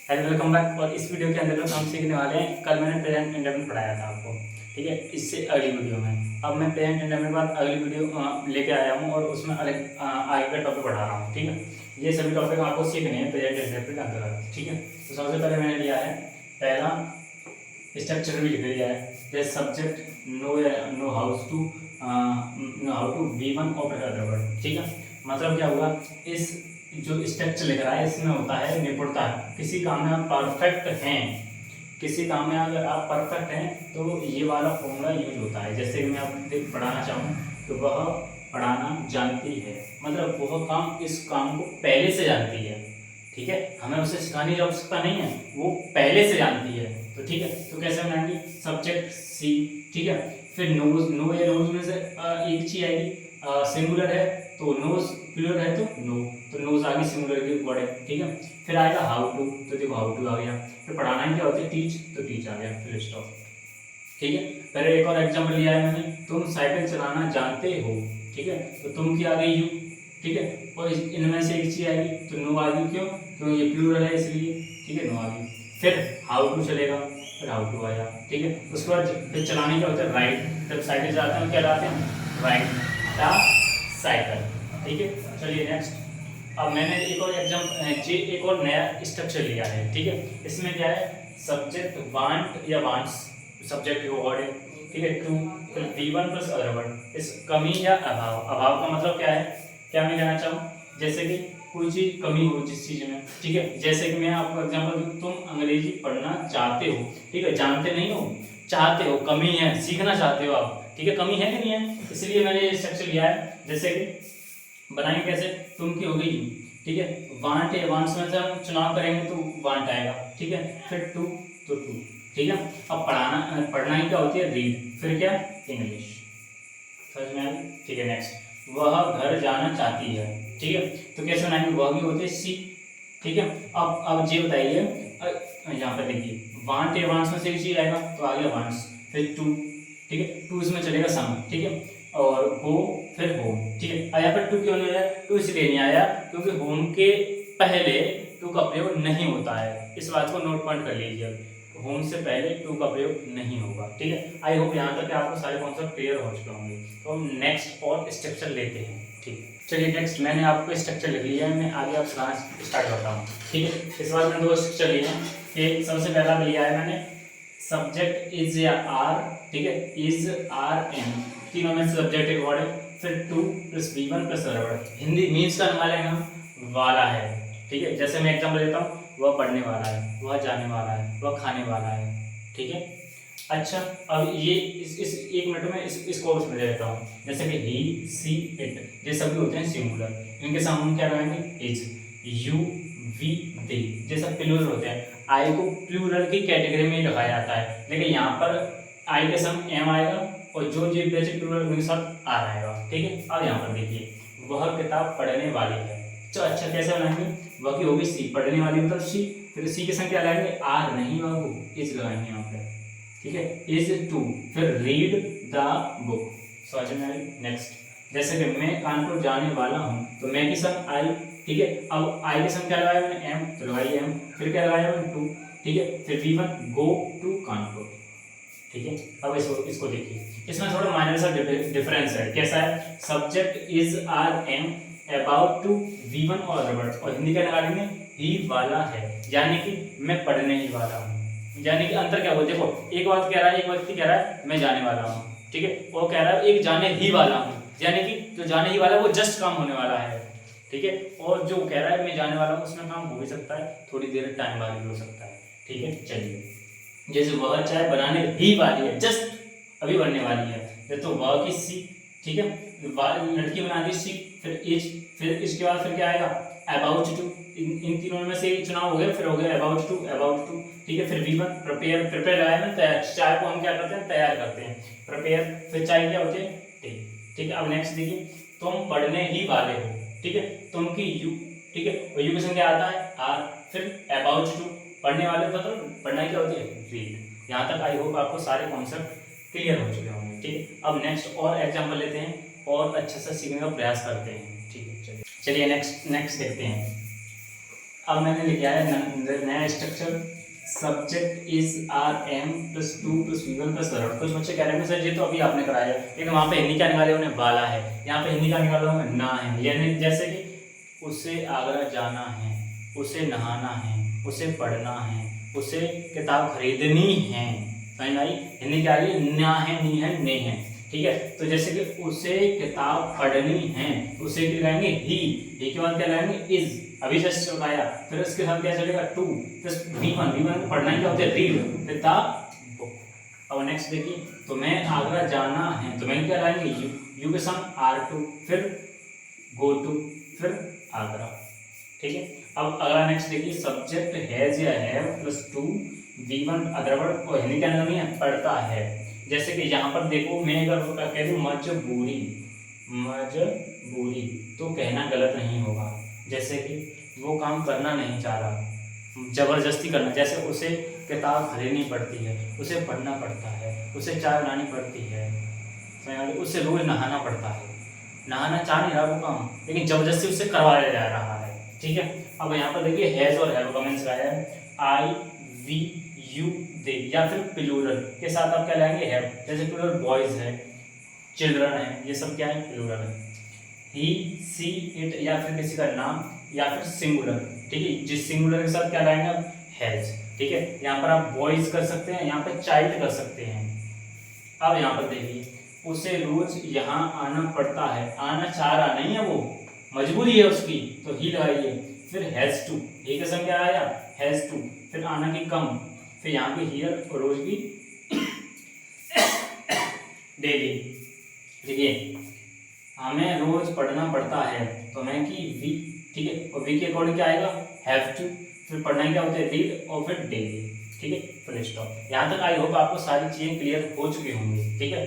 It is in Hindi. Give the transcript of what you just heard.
Hello welcome back. और इस वीडियो के अंदर हम सीखने वाले हैं, कल मैंने प्रेजेंट इंडेफिनिट पढ़ाया था आपको, ठीक है। इससे अगली वीडियो में अब मैं प्रेजेंट इंडेफिनिट के बाद अगली वीडियो लेके आया हूँ और उसमें अलग आगे का टॉपिक पढ़ा रहा हूँ, ठीक है। ये सभी टॉपिक आपको सीखने हैं प्रेजेंट इंडेफिनिट के अंतर्गत, ठीक है। तो सबसे पहले मैंने लिया है पहला स्ट्रक्चर भी लिख लिया है, जैसे subject know know house to know how to V one operate other word, ठीक है। मतलब क्या हुआ, इस जो स्ट्रक्चर लिख रहा है इसमें होता है निपुणता। किसी काम में आप परफेक्ट हैं, किसी काम में अगर आप परफेक्ट हैं तो ये वाला फॉर्मूला यूज होता है। जैसे कि मैं आपको पढ़ाना चाहूँ तो वह पढ़ाना जानती है, मतलब वह काम इस काम को पहले से जानती है, ठीक है। हमें उसे सिखाने की आवश्यकता नहीं है, वो पहले से जानती है। तो ठीक है, तो कैसे बनाएंगे, सब्जेक्ट सी, ठीक है। फिर नोज, नो या नोज में से एक चीज आएगी, सिंगुलर है तो नोज, प्लूरल है तो नो, तो नोज आ गई सिंगुलर की वर्ड है, ठीक है। फिर आएगा हाउ टू, तो देखो हाउ टू आ गया। फिर पढ़ाना क्या होता है, टीच, तो टीच आ गया, फिर स्टॉप, ठीक है। फिर एक और एग्जांपल लिया है मैंने, तुम साइकिल चलाना जानते हो, ठीक है। तो तुम की आ गई यू, ठीक है। और इनमें से एक चीज आएगी तो नो आ गई, क्यों, क्यों ये प्लूरल है इसलिए, ठीक है, नो आ गई। फिर हाउ टू चलेगा, फिर हाउ टू आया, ठीक है। उसके बाद फिर चलाने क्या होता है, राइड, जब साइकिल चलाते हैं क्या लाते हैं, राइड द साइकिल, ठीक है। चलिए नेक्स्ट। अब मैंने एक और एक और नया स्ट्रक्चर लिया है, ठीक है। इसमें क्या है, सब्जेक्ट वांट या वांट्स, सब्जेक्ट का वर्ड है, ठीक है। टू, फिर V one plus other word, इस कमी या अभाव, अभाव का मतलब क्या है, क्या मैं कहना चाहूँ, जैसे कि कोई चीज कमी हो जिस चीज में, ठीक है। जैसे कि मैं आपको एग्जांपल दूं, तुम अंग्रेजी पढ़ना चाहते हो, ठीक है, जानते नहीं हो, चाहते हो, कमी है, सीखना चाहते हो आप, ठीक है। कमी है कि नहीं है, इसलिए मैंने ये स्ट्रक्चर लिया है। जैसे कि बनाएंगे कैसे, तुम की हो गई यू, ठीक है। वांट है, वांट्स में से हम चुनाव करेंगे तो वांट आएगा, ठीक है। फिर टू, तो टू, ठीक है। अब पढ़ना ही क्या होती है, रीड, फिर क्या, इंग्लिश, समझ में आ गई, ठीक है। नेक्स्ट, वह घर जाना चाहती है, ठीक है। तो कैसे बनाएंगे, वह भी होती है सी, ठीक है। अब ये बताइए, यहाँ पर देखिए वांट है, वांट्स में से एक चीज आएगा तो आ गया वांट्स, फिर टू, ठीक है, टू इसमें चलेगा सम, ठीक है। और गो, फिर होम, ठीक है। आया पर टू क्यों नहीं आया, टू इसलिए नहीं आया क्योंकि होम के पहले टू का प्रयोग नहीं होता है, इस बात को नोट पॉइंट कर लीजिए। होम से पहले टू का प्रयोग नहीं होगा, ठीक है। आई होप यहाँ तक आपको सारे कॉन्सेप्ट क्लियर हो चुके होंगे। तो हम नेक्स्ट और स्ट्रक्चर लेते हैं, ठीक है। चलिए नेक्स्ट, मैंने आपको स्ट्रक्चर लिख लिया है, मैं आगे आप स्टार्ट करता हूँ, ठीक है। इस बार मैंने दो स्ट्रक्चर लिए हैं, कि सबसे पहला लिया है मैंने सब्जेक्ट इज या आर, ठीक है, इज आर एम, तीनों में सब्जेक्ट एक वर्ड है। फिर to plus V one plus other word, Hindi means का हमारे यहाँ वाला है, ठीक है। जैसे मैं एग्जांपल देता हूँ, वह पढ़ने वाला है, वह जाने वाला है, वह खाने वाला है, ठीक है। अच्छा, अब ये इस एक मिनट में इस कोर्स में दे देता हूँ। जैसे कि ही, सी, इट, ये सभी होते हैं सिंगुलर, इनके सामने हम क्या लगाएंगे, इज, यू, वी, दे, ये सब प्लूरल होते हैं। आई को प्लूरल की कैटेगरी में ही रखा जाता है, लेकिन यहाँ पर आई के सामने एम आएगा और जो जी बेसिक प्लूरल उनके साथ आर आएगा, ठीक है। अब यहाँ पर देखिए, वह किताब पढ़ने वाली है, तो अच्छा कैसे बनाएंगे, वह की होगी सी, पढ़ने वाली मतलब सी, फिर सी के संग क्या लगाएंगे, आर नहीं बाबू, इज लगाएंगे यहाँ पे, ठीक है। इज टू, फिर रीड द बुक, समझ में आई। नेक्स्ट, जैसे कि मैं कानपुर जाने वाला हूँ, तो मैं के संग आई, ठीक है। अब आई के संग क्या लगाया मैंने, एम, तो लगाई एम, फिर क्या लगाया मैंने, टू, ठीक है। फिर V one, go to Kanpur, ठीक है। अब इसको देखिए, इसमें थोड़ा माइनर सा डिफरेंस है, कैसा है, subject is are am about to V one और अदर वर्ड्स, और हिंदी का निकालेंगे ही वाला है, यानी कि मैं पढ़ने ही वाला हूँ। यानी कि अंतर क्या हुआ, देखो एक बात कह रहा है, एक व्यक्ति कह रहा है मैं जाने वाला हूँ, ठीक है, वो कह रहा है एक जाने ही वाला हूँ, यानी कि जो जाने ही वाला है वो जस्ट काम होने वाला है, ठीक है। और जो कह रहा है मैं जाने वाला हूँ, उसमें काम हो भी सकता है, थोड़ी देर टाइम बाद भी हो सकता है, ठीक है। चलिए, जैसे वह चाय बनाने ही वाली है, जस्ट अभी बनने वाली है, तो वह की सी, ठीक है, लड़की बना दी सी, फिर इज, फिर इसके बाद फिर क्या आएगा, अबाउट टू, इन तीनों में से चुनाव हो गया, फिर हो गया अबाउट टू, अबाउट टू, ठीक है। फिर वी वन, प्रिपेयर, प्रिपेयर लगाया ना, तैयार, चाय को हम क्या करते हैं, तैयार करते हैं, प्रिपेयर, फिर चाय क्या होती है, टी, ठीक है। अब नेक्स्ट देखिए, तुम पढ़ने ही वाले हो, ठीक है, तुम की यू, ठीक है, और यू के संग क्या आता है, आर, फिर अबाउट टू, पढ़ने वाले मतलब पढ़ना क्या होती है, रीड। यहाँ तक आई होप आपको सारे कॉन्सेप्ट क्लियर हो चुके होंगे, ठीक है। अब नेक्स्ट और एग्जांपल लेते हैं और अच्छे से सीखने का प्रयास करते हैं, ठीक है। चलिए नेक्स्ट देखते हैं। अब मैंने लिखा है नया structure, subject is are am plus 2 plus V1 plus word. कुछ बच्चे कह रहे हैं सर ये तो अभी आपने कराया है, लेकिन वहाँ पे हिंदी क्या निकाले उन्हें वाला है, यहाँ पे हिंदी क्या निकाला उन्हें ना है। यानी जैसे कि उसे आगरा जाना है, उसे नहाना है, उसे पढ़ना है, उसे किताब खरीदनी है। समझ आई? हिंदी क्या है? ना है, नी है, ने है। ठीक है, तो जैसे कि उसे किताब पढ़नी है, उसे क्या लगाएंगे? ही के बाद क्या लगाएंगे? इज। अभी जस्ट चलाया, फिर उसके साथ क्या चलेगा? टू प्लस V1 को पढ़ना क्या होता है? रीड, किताब, बुक। अब नेक्स्ट देखिए, तुम्हें आगरा जाना है, तुम्हें क्या लाएंगे? यू के साथ R2, फिर गो टू, फिर आगरा। ठीक है, अब अगला नेक्स्ट देखिए, सब्जेक्ट हैज या हैव प्लस 2 V1 अदरवर्ड और हिंदी क्या नहीं है? पढ़ता है। जैसे कि यहाँ पर देखो, मैं अगर कह दूँ मजबूरी, मजबूरी तो कहना गलत नहीं होगा। जैसे कि वो काम करना नहीं चाह रहा, जबरदस्ती करना। जैसे उसे किताब खरीदनी पड़ती है, उसे पढ़ना पड़ता है, उसे चाय बनानी पड़ती है, उसे रोज नहाना पड़ता है। नहाना चाह नहीं रहा वो काम, लेकिन जबरदस्ती उससे करवाया जा रहा है। ठीक है, अब यहाँ पर देखिए हैज और हैव का मैंने लगाया है आई वी यू दे, या फिर प्लूरल के साथ आप क्या लाएंगे? हैव। जैसे प्लूरल बॉयज है, चिल्ड्रन है, ये सब क्या है? प्लूरल है। ही सी इट या फिर किसी का नाम, या फिर सिंगुलर। ठीक है, जिस सिंगुलर के साथ क्या लाएंगे आप? हैज। ठीक है, यहाँ पर आप बॉयज कर सकते हैं, यहाँ पर चाइल्ड कर सकते हैं। अब यहाँ पर देखिए, उसे रोज यहाँ आना पड़ता है, आना चाह रहा नहीं है, वो मजबूरी है उसकी, तो ही लगाइए। फिर हैज टू, ही का संग क्या आया? हैज टू, फिर आना की कम, फिर यहाँ पे हियर और रोज की डेली। देखिए, हमें रोज पढ़ना पड़ता है, तो हमें की वी। ठीक है, और वी के अकॉर्डिंग क्या आएगा? हैव टू, फिर पढ़ना क्या होता है? रीड, और फिर डेली। ठीक है, फुल स्टॉप। यहाँ तक आई होप आपको सारी चीजें क्लियर हो चुकी होंगी। ठीक है,